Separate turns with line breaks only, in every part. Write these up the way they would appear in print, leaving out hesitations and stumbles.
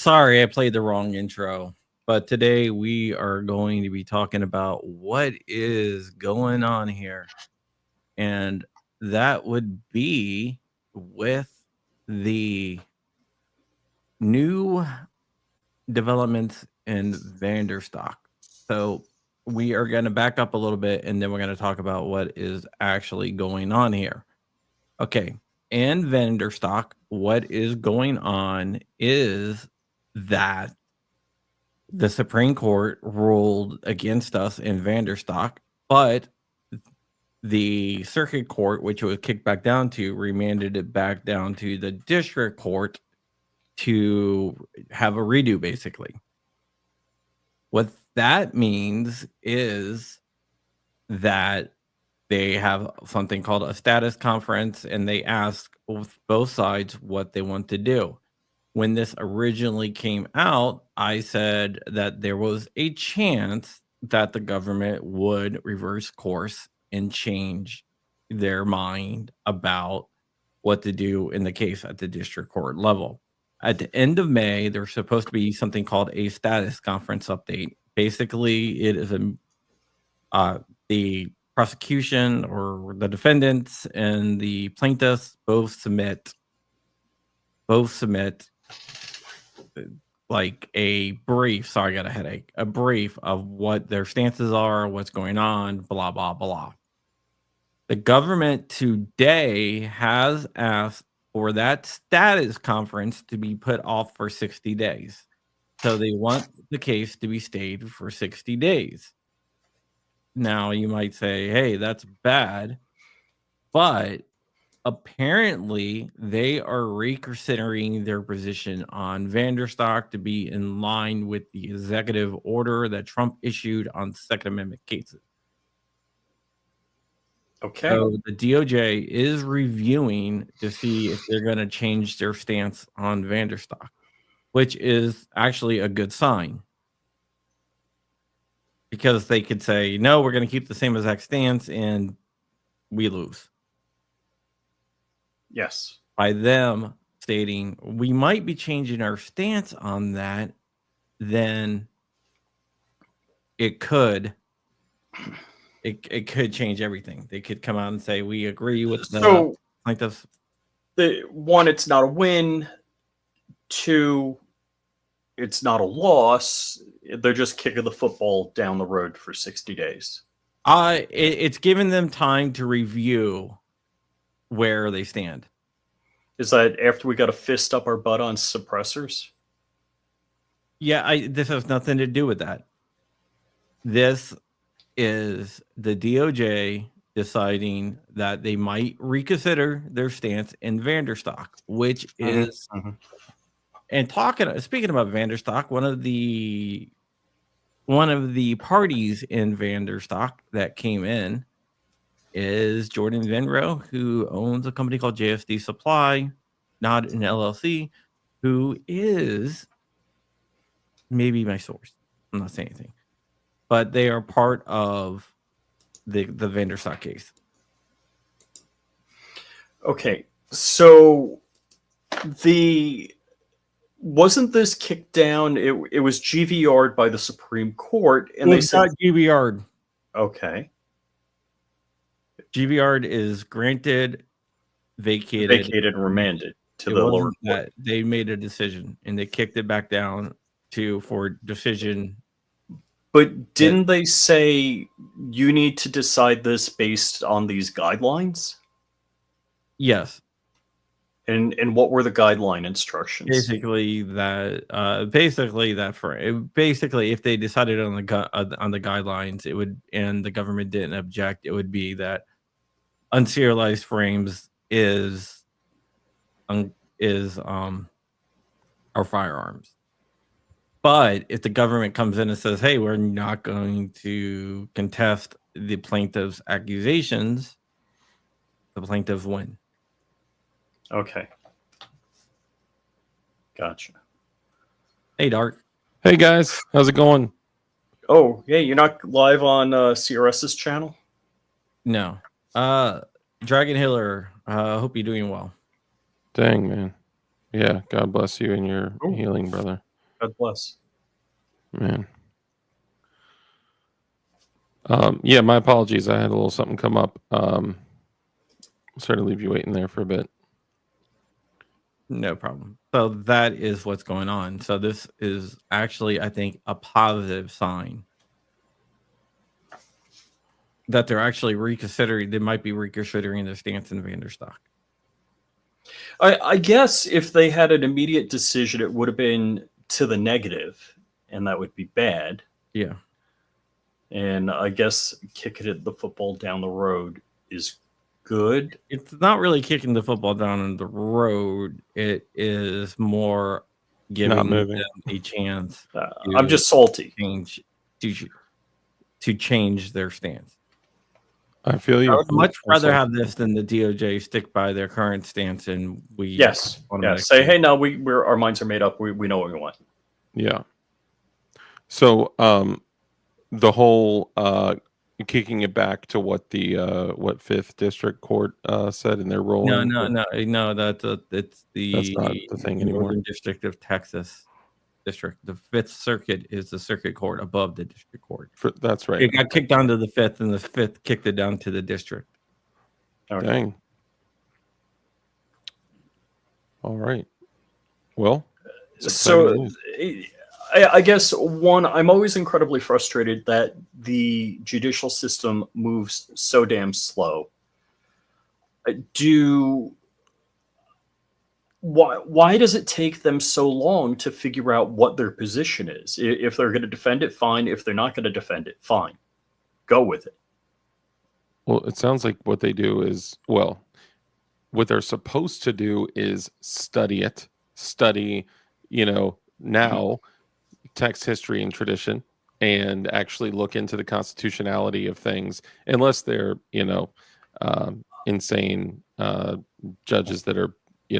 Sorry, I played the wrong intro. But today we are going to be talking about what is going on here. And that would be with the new developments in Vanderstok. So we are going to back up a little bit and then we're going to talk about what is actually going on here. Okay. In Vanderstok, what is going on is that the Supreme Court ruled against us in Vanderstok, but the circuit court, which it was kicked back down to, remanded it back down to the district court to have a redo, basically. What that means is that they have something called a status conference, and they ask both sides what they want to do. When this originally came out, I said that there was a chance that the government would reverse course and change their mind about what to do in the case at the district court level. At the end of May, there's supposed to be something called a status conference update. Basically, it is the prosecution or the defendants and the plaintiffs both submit like a brief. Sorry, I got a headache. A brief of what their stances are, what's going on, blah, blah, blah. The government today has asked for that status conference to be put off for 60 days. So they want the case to be stayed for 60 days. Now, you might say, hey, that's bad. But apparently, they are reconsidering their position on Vanderstok to be in line with the executive order that Trump issued on Second Amendment cases.
Okay.
So the DOJ is reviewing to see if they're going to change their stance on Vanderstok, which is actually a good sign. Because they could say, no, we're going to keep the same exact stance, and we lose.
Yes.
By them stating we might be changing our stance on that, then it could change everything. They could come out and say we agree with the plaintiffs.
One, it's not a win. Two, it's not a loss. They're just kicking the football down the road for 60 days.
It's given them time to review where they stand.
Is that after we got a fist up our butt on suppressors?
Yeah, this has nothing to do with that. This is the DOJ deciding that they might reconsider their stance in Vanderstok, which is, and speaking about Vanderstok, one of the parties in Vanderstok that came in is Jordan Venro, who owns a company called JSD Supply, not an LLC, who is maybe my source. I'm not saying anything, but they are part of the Vanderstok case.
Okay, so wasn't this kicked down? It was GVR'd by the Supreme Court, and they said
GVR'd.
Okay.
GVR'd is granted, vacated,
and remanded to the lower court.
They made a decision and they kicked it back down for decision.
But didn't they say you need to decide this based on these guidelines?
Yes.
And what were the guideline instructions?
Basically, if they decided on the guidelines, it would, and the government didn't object, it would be that unserialized frames is our firearms. But if the government comes in and says, hey, we're not going to contest the plaintiff's accusations, the plaintiffs win.
Okay. Gotcha.
Hey, Dark.
Hey, guys. How's it going?
Oh, yeah, you're not live on CRS's channel?
No. Dragon Hiller, hope you're doing well.
Dang, man. Yeah, God bless you and your healing, brother.
God bless.
Man. Yeah, my apologies. I had a little something come up. Sorry to leave you waiting there for a bit.
No problem. So that is what's going on. So this is actually, I think, a positive sign that they're actually reconsidering. They might be reconsidering their stance in Vanderstok.
I guess if they had an immediate decision, it would have been to the negative, and that would be bad.
Yeah.
And I guess kicking the football down the road is good.
It's not really kicking the football down the road. It is more giving them a chance.
I'm just salty.
To change their stance.
I feel you.
I would much rather have this than the DOJ stick by their current stance, and we
say, hey, no, we're our minds are made up. We know what we want.
Yeah. So the whole kicking it back to what the 5th District Court said in their ruling.
No. That's not the thing anymore. Northern District of Texas District. The 5th Circuit is the circuit court above the district court.
That's right.
It got kicked down to the 5th, and the 5th kicked it down to the district.
Okay.
Dang. All right. Well,
so I guess I'm always incredibly frustrated that the judicial system moves so damn slow. Why does it take them so long to figure out what their position is? If they're going to defend it, fine. If they're not going to defend it, fine. Go with it.
Well, it sounds like what they do is, what they're supposed to do is study it. Study, now text history and tradition, and actually look into the constitutionality of things, unless they're, insane judges that are, we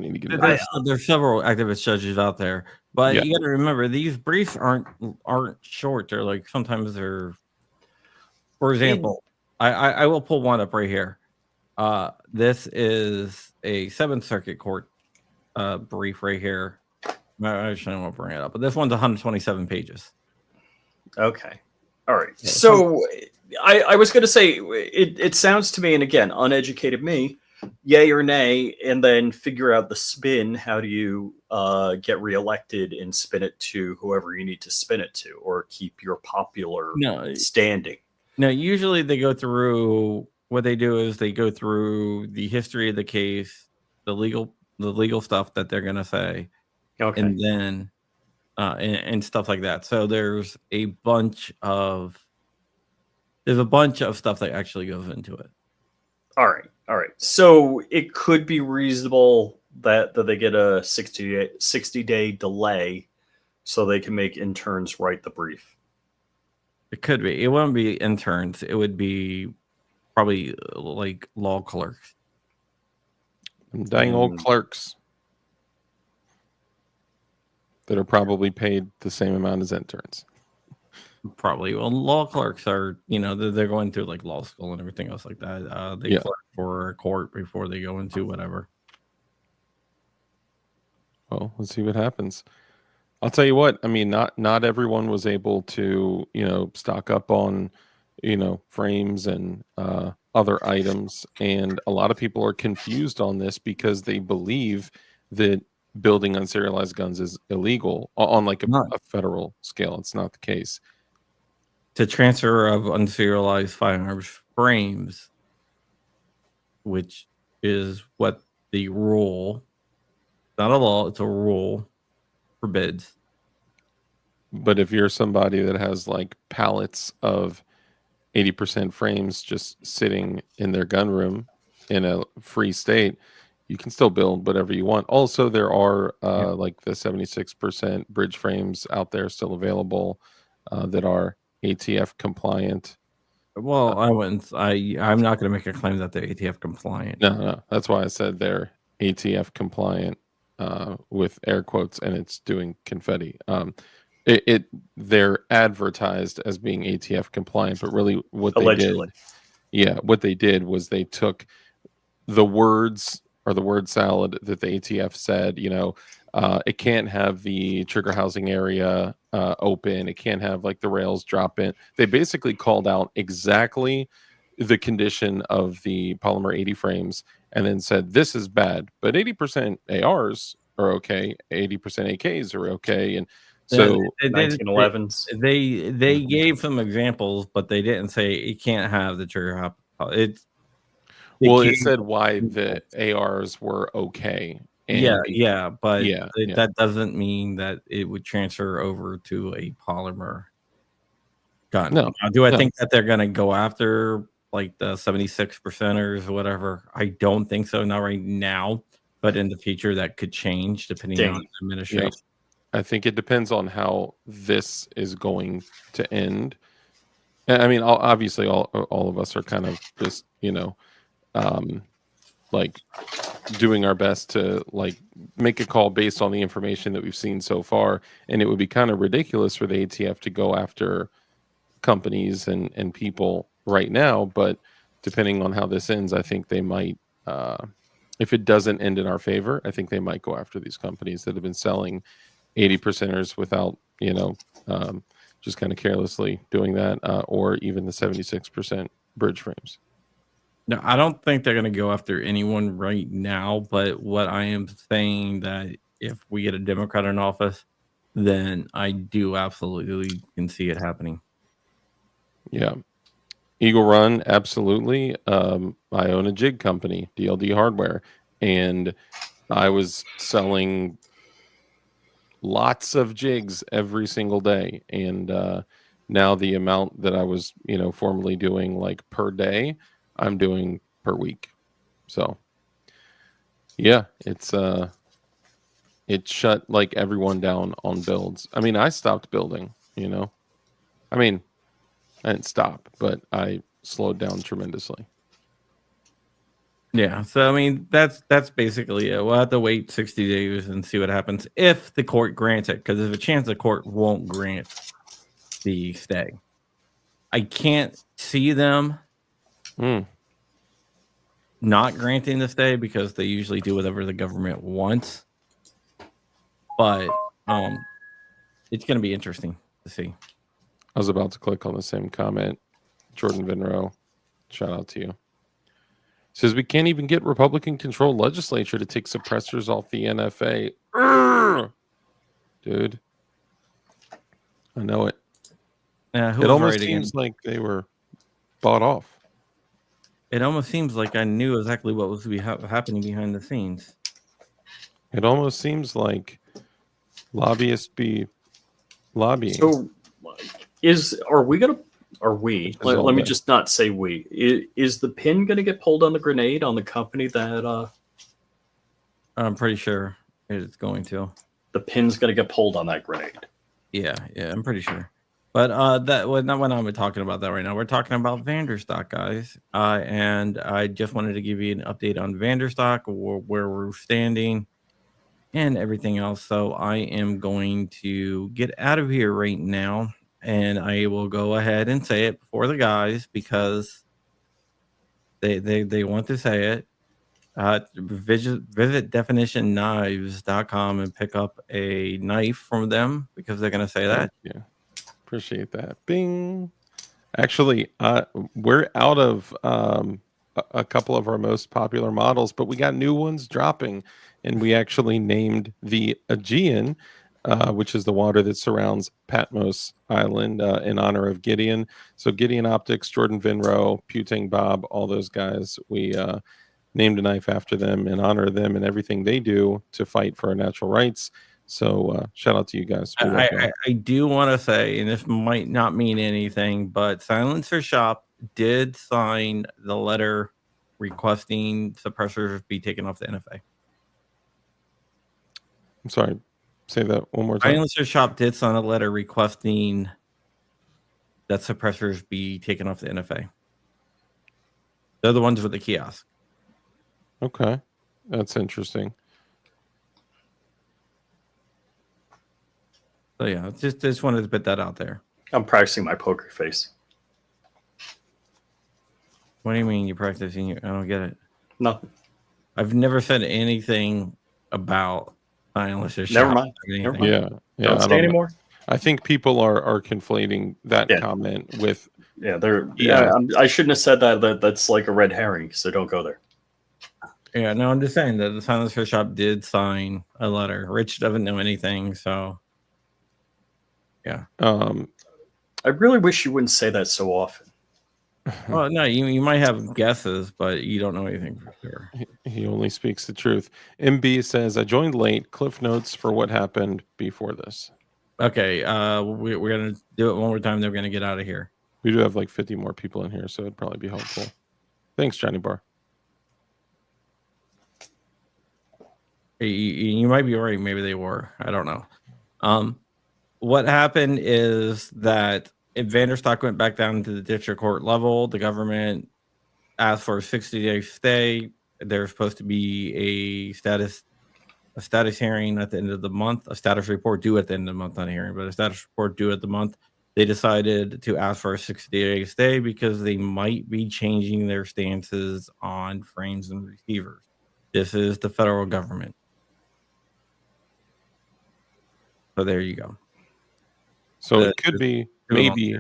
need to get
there's several activist judges out there, but you got to remember these briefs aren't short. They're like, sometimes they're, for example, I will pull one up right here. This is a 7th Circuit Court brief right here. I actually won't bring it up, but this one's 127 pages.
Okay. All right. So I was going to say, it sounds to me, and again, uneducated me, yay or nay, and then figure out the spin. How do you get reelected and spin it to whoever you need to spin it to, or keep your popular standing?
No, usually they go through, what they do is they go through the history of the case, the legal stuff that they're going to say, and then and stuff like that. So there's a bunch of stuff that actually goes into it.
All right. So it could be reasonable that they get a 60-day delay so they can make interns write the brief.
It could be. It wouldn't be interns. It would be probably like law clerks.
Dang old clerks that are probably paid the same amount as interns.
Probably. Well, law clerks are, they're going through like law school and everything else like that. They clerk for a court before they go into whatever.
Well, let's see what happens. I'll tell you what, I mean, not everyone was able to, stock up on, frames and other items. And a lot of people are confused on this because they believe that building unserialized guns is illegal on like a federal scale. It's not the case.
To transfer of unserialized firearms frames, which is what the rule, not a law, it's a rule, forbids.
But if you're somebody that has like pallets of 80% frames just sitting in their gun room in a free state, you can still build whatever you want. Also, there are like the 76% bridge frames out there still available that are ATF compliant.
Well, I'm not going to make a claim that they're ATF compliant.
No. That's why I said they're ATF compliant with air quotes, and it's doing confetti. They're advertised as being ATF compliant, but really what they did was they took the words or the word salad that the ATF said, it can't have the trigger housing area open. It can't have like the rails drop in. They basically called out exactly the condition of the polymer 80 frames and then said, this is bad, but 80% ARs are okay. 80% AKs are okay. And so
They
1911s.
they gave some examples, but they didn't say it can't have the trigger hop. It's
it said why the ARs were okay. And
but
yeah.
that doesn't mean that it would transfer over to a polymer gun.
No.
Now, do I think that they're going to go after like the 76%ers or whatever? I don't think so. Not right now, but in the future that could change depending on the administration.
Yeah. I think it depends on how this is going to end. I mean, obviously, all of us are kind of just, like doing our best to like make a call based on the information that we've seen so far. And it would be kind of ridiculous for the ATF to go after companies and people right now. But depending on how this ends, I think they might, if it doesn't end in our favor, I think they might go after these companies that have been selling 80%ers without, just kind of carelessly doing that, or even the 76% bridge frames.
No, I don't think they're going to go after anyone right now. But what I am saying that if we get a Democrat in office, then I do absolutely can see it happening.
Yeah. Eagle Run, absolutely. I own a jig company, DLD Hardware, and I was selling lots of jigs every single day. And now the amount that I was, formerly doing like per day, I'm doing per week. So yeah, it shut like everyone down on builds. I mean, I stopped building, I mean, I didn't stop, but I slowed down tremendously.
Yeah, so I mean that's basically it. We'll have to wait 60 days and see what happens if the court grants it, because there's a chance the court won't grant the stay. I can't see them not granting the stay because they usually do whatever the government wants. But it's going to be interesting to see.
I was about to click on the same comment. Jordan Vinro, shout out to you. Says we can't even get Republican-controlled legislature to take suppressors off the NFA. Urgh! Dude, I know it. It almost seems like they were bought off.
It almost seems like I knew exactly what was happening behind the scenes.
It almost seems like lobbyists be lobbying.
So, let me just not say we. Is the pin going to get pulled on the grenade on the company that...
I'm pretty sure it's going to.
The pin's going to get pulled on that grenade.
Yeah, I'm pretty sure. But we're not talking about that right now. We're talking about Vanderstok, guys. And I just wanted to give you an update on Vanderstok, where we're standing, and everything else. So I am going to get out of here right now, and I will go ahead and say it before the guys because they want to say it. Visit definitionknives.com and pick up a knife from them because they're going to say that.
Yeah. Appreciate that. Bing. Actually, we're out of a couple of our most popular models, but we got new ones dropping, and we actually named the Gideon, which is the water that surrounds Patmos Island, in honor of Gideon. So Gideon Optics, Jordan Vinro, Puting Bob, all those guys, we named a knife after them in honor of them and everything they do to fight for our natural rights. So shout out to you guys.
I do want to say, and this might not mean anything, but Silencer Shop did sign the letter requesting suppressors be taken off the NFA.
I'm sorry. Say that one more time.
Silencer Shop did sign a letter requesting that suppressors be taken off the NFA. They're the ones with the kiosk.
Okay. That's interesting.
So yeah, just wanted to put that out there.
I'm practicing my poker face.
What do you mean you're practicing? I don't get it.
Nothing.
I've never said anything about Silencer
Never
Shop.
mind.
Or
Never
anything.
mind.
Yeah,
Don't
I
say
don't know.
anymore.
I think people are conflating that
Yeah.
comment with
Yeah, they're.
Yeah.
I shouldn't have said that. That's like a red herring. So don't go there.
Yeah, no, I'm just saying that the Silencer Shop did sign a letter. Rich doesn't know anything, so yeah.
I really wish you wouldn't say that so often.
Well, no, you might have guesses, but you don't know anything for sure.
He only speaks the truth. MB says, I joined late. Cliff notes for what happened before this.
Okay, we're gonna do it one more time. Then we're gonna get out of here.
We do have like 50 more people in here, so it'd probably be helpful. Thanks, Johnny Bar.
You might be right. Maybe they were. I don't know. What happened is that if Vanderstok went back down to the district court level, the government asked for a 60-day stay. There's supposed to be a status hearing at the end of the month, a status report due at the end of the month, not a hearing, but a status report due at the month. They decided to ask for a 60-day stay because they might be changing their stances on frames and receivers. This is the federal government. So there you go.
So it could be maybe.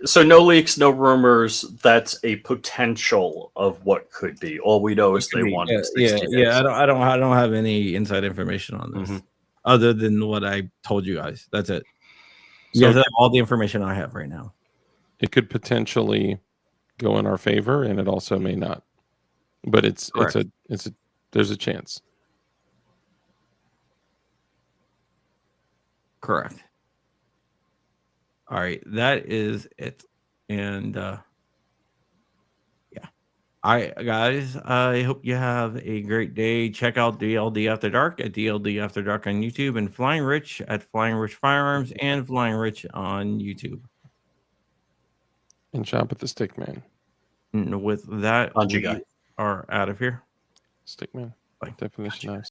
So no leaks, no rumors. That's a potential of what could be. All we know is they want 60 days.
Yeah. I don't have any inside information on this other than what I told you guys. That's it. You guys have all the information I have right now.
It could potentially go in our favor, and it also may not. But there's a chance.
Correct. All right, that is it. And yeah. All right, guys, I hope you have a great day. Check out DLD After Dark at DLD After Dark on YouTube, and Flying Rich at Flying Rich Firearms and Flying Rich on YouTube.
And shop at the Stickman.
And with that, we are out of here.
Stickman.
Bye.
Definition